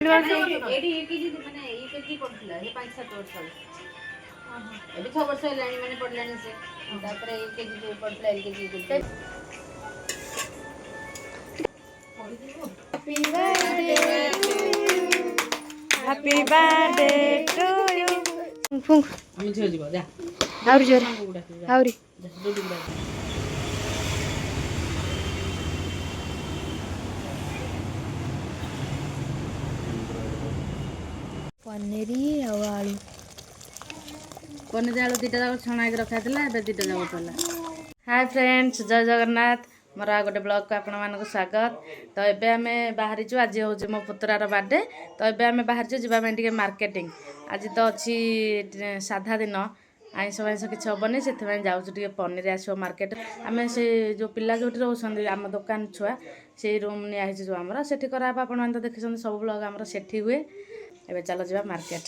Happy birthday to you. Fung. Ami jho jibo ja. Auri jore. Auri. पनीरी और आलू पनीर आलू दीटा जाक छणा रखा दीटा जाक पड़ा। हाय फ्रेंड्स, जय जगन्नाथ। मोर आ गोटे ब्लॉग को आपण मानक स्वागत। तो एबे आमे बाहरी छु, आज हो मो पुतरार बर्थडे। तो एबे आमे बाहर छु जिबा में टिके मार्केटिंग। आज तो अछि साधा दिन, आइंस वाइंस किछ होबनी, सेति में जाउ छु टिके पनीर आसो मार्केट। आमे से जो पिला जोटी रहउसंदी आम दुकान छुआ से रूम नि आइछ जो हमरा सेठी करा आपण मान तो देखिसंदी सब ब्लॉग हमरा सेठी हुए। एबे चलो जिबा मार्केट।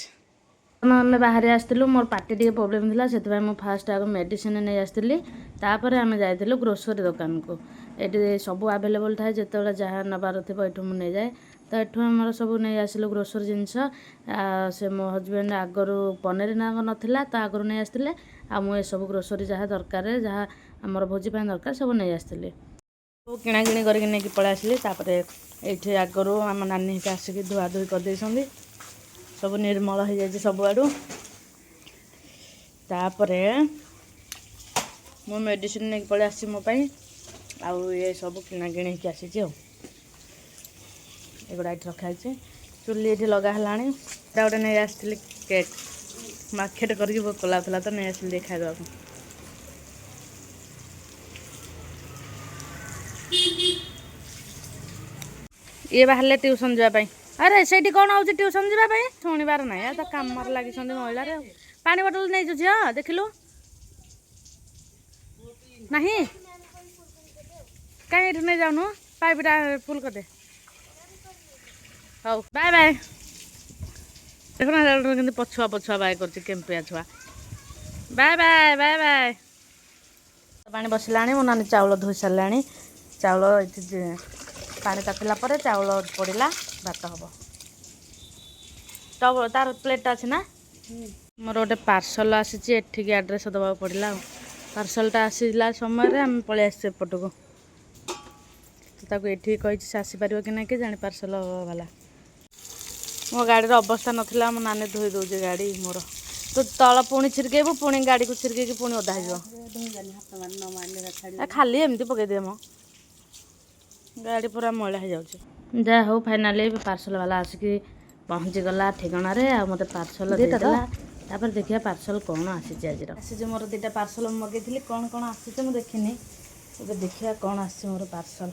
आम बाहर आसलु, मोर पार्टी टे प्रोब्लेम था से फास्ट आग मेडिसिन नहीं आसती। तापर आम जाइलु ग्रोसरी दुकान को। ये सब आवेलेबल थाए, जिते जहाँ नबार थी ये नहीं जाए। तो ये आम सब नहीं आसलु ग्रोसरी जिनस। से मो हजबैंड आगु पनीर ना नाला तो आगु नहीं आसते। मुझे सब ग्रोसरी जहाँ दरकार जहाँ आमर भोजी दरकार सब नहीं आसती। किणा किणी करके पलि आसली। ये आगु आम नानी आसिक धुआ धुई करदे सब निर्मल हो जाए सब आड़ू। तापरे मो मेडिसिन नहीं पलि आसी मो पाई। आउ ये सब किणा किणी की आसी एगुड़ा ये रखाई। चुली ये लगा है गोटे नहीं आसती केक मार्केट करके भोक लाला तो नहीं आसली खाइबा। ये बाहर ट्यूशन जावाई। अरे से कौन हो ट्यूशन जावाई शुणबार ना तो कम लगी महिला पानी बोतल नहीं झी देखिलु ना कहीं नहीं जाऊनु पाइपटा फुल करदे। हौ बाय बाय। देखना पछुआ पछुआ बाय करम्पिया छुआ। बाय बाय बाय बाय। पानी बसला मो नानी चाउल धोई सारा। चाउल पानी तातिला पर चाउल पड़ा भात हम टब तार प्लेट अच्छी ना। मोर गोटे पार्सल आसी एड्रेस दबा पड़ा। पार्सलटा आसला समय आम पलि आस एपट को ये कही से आसीपर कि ना कि जानी पार्सल वाला। मो गाड़ी अवस्था नाला मो नानी धोई दौजे गाड़ी मोर। तो तल पुणी छिड़केबू पुणी गाड़ी को छिड़के पुणी ओदा हो खाली एमती पकईदे मो गाड़ी पूरा मैला हो जाए। जहाँ हो फाइनाली पार्सल वाला आसिक पहुँची गला ठिकाना मत पार्सल देता। देखिए पार्सल कौन आसी आज आसी मोर दीटा पार्सल मगेली कौन कौन आसी मुझे देखनी। देखिए कौन आसी मोर पार्सल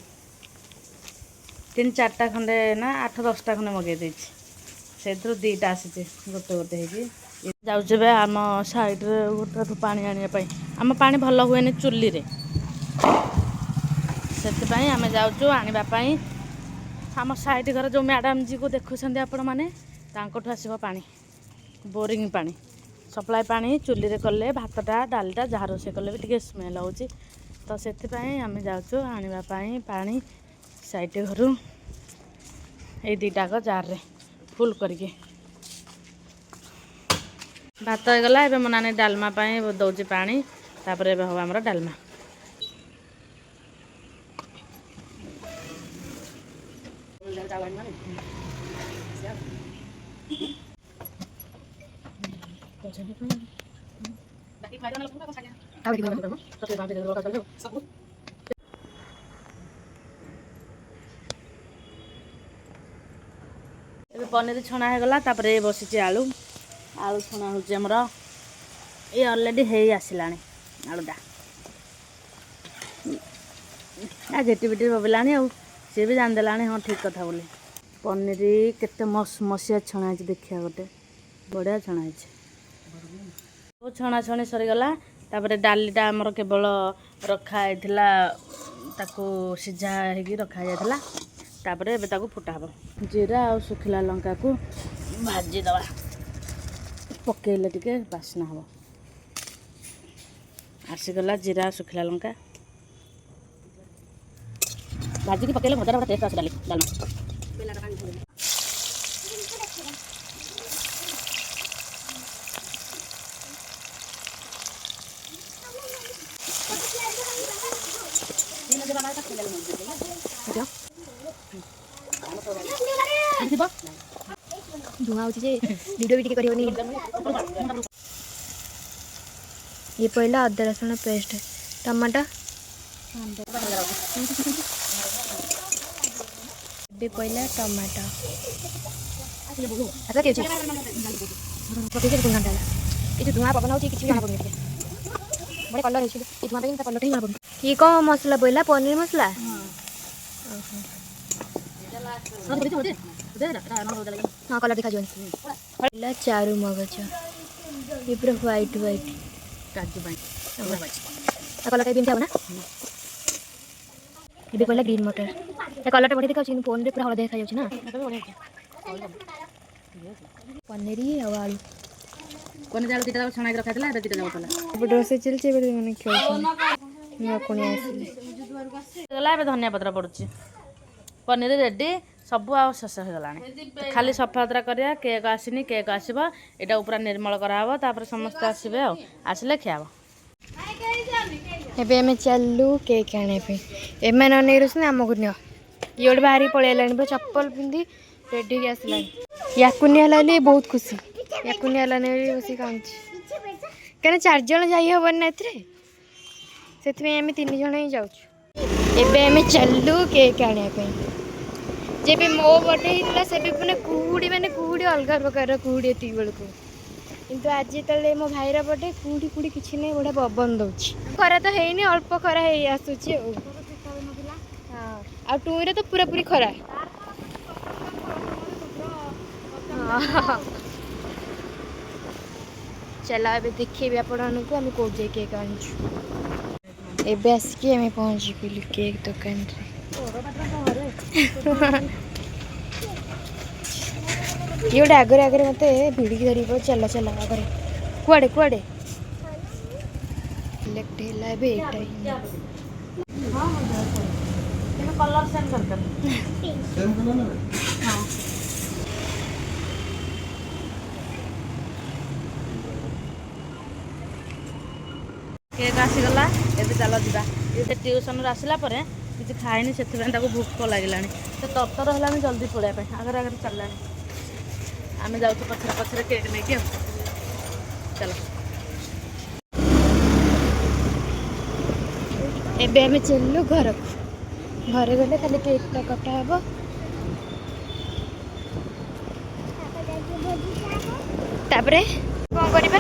3-4टा खंडे ना 8-10टा खंडे मगे से दीटा आसी गोटे गोटे जाऊे आम साइड्रे गोटे पानी आने आम पानी भल हुए चुली रे से आम जाऊँ आने आम साइड घर जो मैडम जी को देखुं आपण मैंने आसो पानी बोरिंग पानी सप्लाई पानी चुली रे कले भातटा डालटा जहाँ रोसे कले भी स्मेल हो। तो से आम जाऊँ आने पानी साइड घर ये दीटाक जार रे फुल करके भात हो गला। मो नानी डालमा दौची पानी तापर हम आम डालमा। पनीर छणा होगला। बसी आलू आलू छणा होमर ये अलरेडी है आसला आलूटा झेटी बेटी बबिला सी भी जानदेला। हाँ ठीक कथा बोली। पनीर केते मसिया छणा देखिया गोटे बढ़िया छणा है। छणा छणी सरीगला। डालीटा आमर केवल रखाई सीझा हो रखा जाता। तापर एबे ताको फुटा हम जीरा और सुखिला लंका को भाजी दवा पकेले टिके बास्ना हम आसीगला। जीरा सुखिला लंका भाजी की पकेले मजा टेस्ट आस डालमा। धुआं होची जे वीडियो भी करियोनी। ये पहला अदरक लहसुन पेस्ट, टमाटर भी पहला टमाटर अच्छा के ये धुआं पवन होची किछि जाना पड़े बड़े कलर होची ये धुआं पे कलर ही जाना पड़े। ये कौन मसला बोला पनीर मसला हाँ कलर देखा जो पहला चारू मगज ये पूरा व्हाइट व्हाइट काजू बाई कलर टाइप एमती ना ये पहला ग्रीन मटर ये कलर बढ़िया देखा फोन रे पूरा हलदिया देखा जाउछ ना पनीर और आलू कोन जाल दिटा छणा के रखाइतला एबे दिटा जाव पला अब रोसे चलছে एबे माने खेल ना कोनी आसी गला एबे धनिया पत्र पड़ुची पनीर रेडी सब आ शेष हो गलानी खाली सफा सुतरा करिया केक आसीनी केक आसीबो एटा ऊपर निर्मल कराबो तापर समस्त आसीबे आसिले खियाबो। एबे हमें चलू केक आने पे एमे न नहीं रुसने आम को नियो ये गोटे बाहरी पळेलानी पूरा चप्पल पिंदी रेडी के आसलानी याकुनी हलाली बहुत खुशी याकुनी हलानी बसी कांची कने 4 जण जाई हबन ना एथरे सेथमे हमें 3 जण ही जाउछु। एबे हमें चलू केक आने पे जेबे मो बर्थडे हितला सेबे माने कुहुडी अलग प्रकार कुहुडी एती बेल को किंतु आज तले मो भाईर बर्थडे कुहुडी कुहुडी किछि नै बडा पवन दउछि खरा तो हेनी अल्प खरा हे आसुछि हां आ टुईरे तो पूरा पूरी खरा चला एबे देखिबे आपण को हम कोड जे केक आनछु एबे आसकी हमें पहुंच गेली केक दुकान रे ये गोटे आगरे आगरे मत भिड़िकी धर चला चला आगे कुआड़े कुआड़े सिलेक्ट है कलर सेम करकर हां केक आसी गला एबे चलो दिबा ये ट्यूशन आसला परे किसी खाइनी से भूख लगे तो तरतर है जल्दी पड़ा आगे आगे चलला आम जाऊँ पछरे पछरे केक नहीं चलो एबे हमें चलू घर घरे गले खाली केक टा कटा हे तापरे कौन करिबा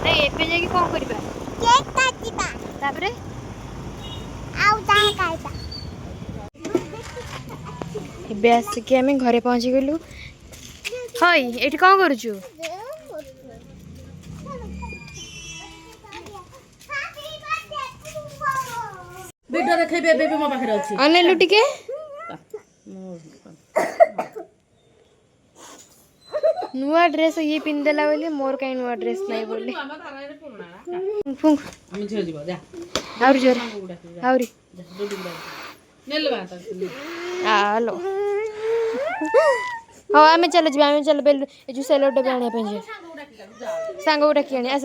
नहीं एबे जाकी कौन करिबा केक काटिबा तापरे आउ जाए काइबा एबे आसिके आम घरे पहुँची गलु हई एठी कौन करूछु वीडियो देखैबे बेबी मो पाखरे अछि अनेलु टिके नुआ ड्रेस ये पिंदेला बोले मोर कहीं नुआ ड्रेस नहीं बोले फुंक हम झे जीव जा और जोर आउरी नेलवा आलो हाँ आम चल जी आम चल बेल जो सेलो डबे आने पे सांग डाकी आने आस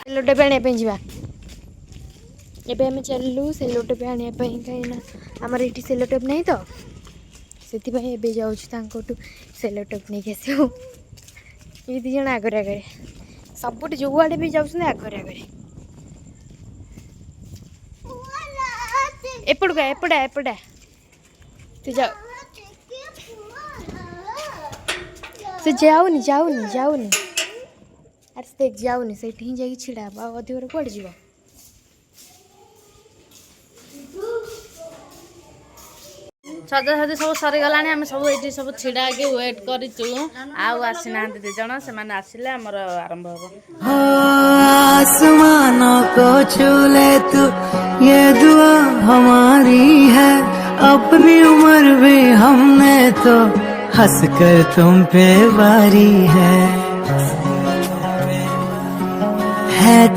सेलो डबे आने पे जा एबे आम चलू सेलो टेप आने कहीं आमर ये सेलो टेप नहीं तो से जाऊँ सेलो टेप नहीं आसो ये दी जन आगे आगे सब जो आड़े भी जाऊँ आगे आगे एपड़ा एपड़ा एपड़ा तू जा से जाऊनी जाऊनी जाऊनी अरे देख जाऊनी से जा छिड़ा अधिक कौन जीव सजासजी सब सरीगला आम सब ये सब छिड़ा के वेट करूँ आसी ना दी जन से आसिले आमर आरंभ हम आसमानों को छू ले तू ये दुआ हमारी है अपनी उम्र भी हमने तो हंस कर तुम पे वारी है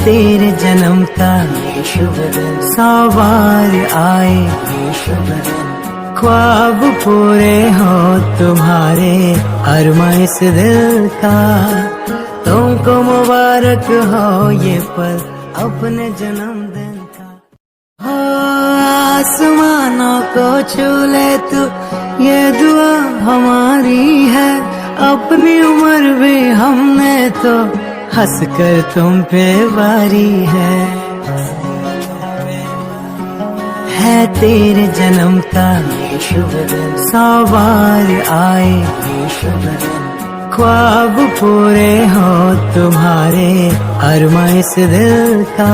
तेरे जन्म का ये शुभ दिन, 100 बार आए ये शुभ दिन, ख्वाब पूरे हो तुम्हारे, अरमा इस दिल का, तुमको मुबारक हो ये पल अपने जन्मदिन का। हो आसमानों को छू ले तू, ये दुआ हमारी है, अपनी उम्र भी हमने तो हंस कर तुम पे वारी है तेरे जन्म का ये शुभ दिन, 100 बार आए ये शुभ दिन, ख्वाब पूरे हो तुम्हारे, अरमा इस दिल का,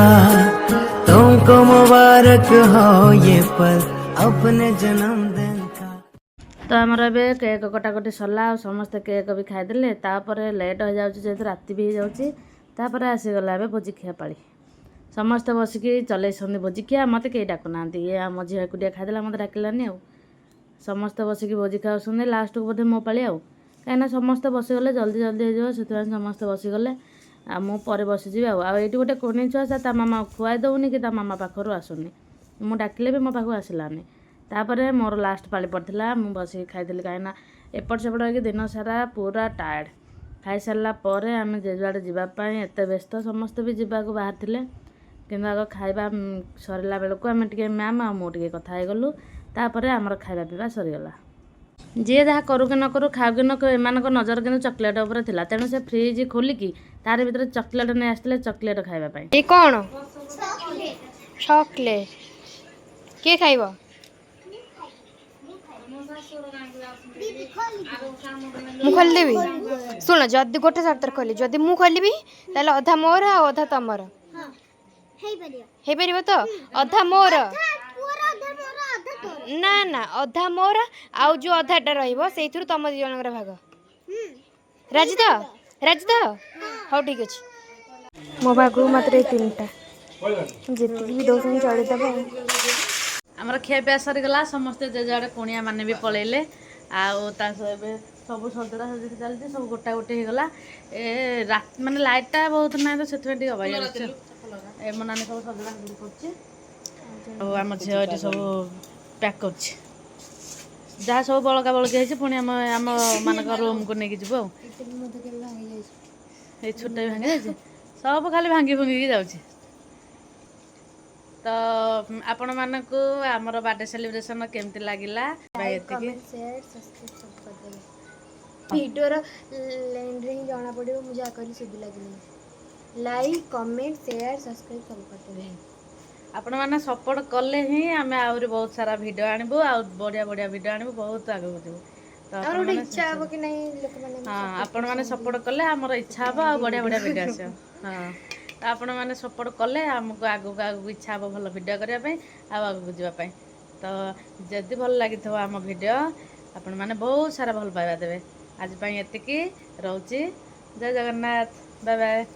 तुमको मुबारक हो ये पल अपने जन्मदिन का। तो आमर ए केक कटाकटी सरला और समस्ते केक भी खाईदे तापर लेट हो जाऊँ जेहतु राति भी हो जाऊँपर आसीगला ए भोजी खिया पाड़ी समस्ते बसिकी चलैसन भोजी खिया मत कई डाकुना ये आम झील एकुटिया खाईदेला मत डाकिलानी आउ समस्ते बसिकी भोजी खाऊँ लास्ट को बोधे मो पाली आउ कहीं समस्ते बसीगले जल्दी जल्दी हो समस्ते बसीगले आ मु पर बसीजी आउे गोटे कोनी छुआ से मामा खुआई दौनी कि मामा पाखर आसुनी मु डाकिले भी मो पाखु आसलानी तापर मोर लास्ट पाली पड़ता मु बस खाई कहीं एपट सेपट हो दिन सारा पूरा टायर्ड खाई सारा पर आम जेजुआड़े जावाई एत व्यस्त समस्ते भी जावाक बाहर थे कि आग खाଇବା सरला बेलू आम टे मैम आ मुझे कथा गलु तापर आमर खाଇବା पीवा सरीगला जी जहाँ करू कि न करू खाऊ कि न खाऊ एम नजर कि चॉकलेट उपर थिला तेणु से फ्रिज खोलिकी तार भीतर चॉकलेट नहीं आसते चॉकलेट खाइबा ये कौन चॉकलेट किए खाइब मु खोलदेवी शुण जदि गोटे सर्तर खोली जदि मु खोलि ताले अधा मोर आ अधा तमर हो तो अधा मोर ना ना अधा मोर आउ जो अधाटा रहिबो सेइथुरु तम दी जनकर भाग राजी तो हाँ ठीक अच्छे मो भाग मात्र 3टा जितकी भी दौन चढ़ीदेव आमर खियापिया सरीगला समस्ते जेजुआड़े कुणिया मैंने भी पलैले सब सजड़ा सजी चलती सब गोटा गोटे होगला ए रात माने लाइटा बहुत ना तो से अबाया ए मो नानी सब सजड़ा सजी कर आम झील ये सब पैक कर जहाँ सब बड़का बड़की पुणी आम आम मान रूम को लेकिन जीव ये छोटा भी भांगी जाए सब खाली भांगी भुंगी जाऊँगी तो आपण मानकु आमर बर्थडे सेलिब्रेशन केमती लागिला वीडियो लेंड रे जना पड़ो मुझे आकर सुधी लगे लाइक कमेंट शेयर सब्सक्राइब सब करते आपण मैंने सपोर्ट कले ही आम आहरी बहुत सारा भिडियो आणबू आ बढ़िया बढ़िया भिडियो आणबू बहुत आगे जीवु तो इच्छा हम कि नहीं लोक माने हाँ आपण मैंने सपोर्ट कले आमर इच्छा हम आ बढ़िया बढ़िया भिडियो आस हाँ तो आपण मैंने सपोर्ट कले आमको आगू आगू इच्छा हम भल भिडियो करने आगू जावाई तो जदि भल लगी आम भिडियो आपण मैंने बहुत सारा भल पाइबा देवे आज एतिकी रोची जय जगन्नाथ बाय बाय।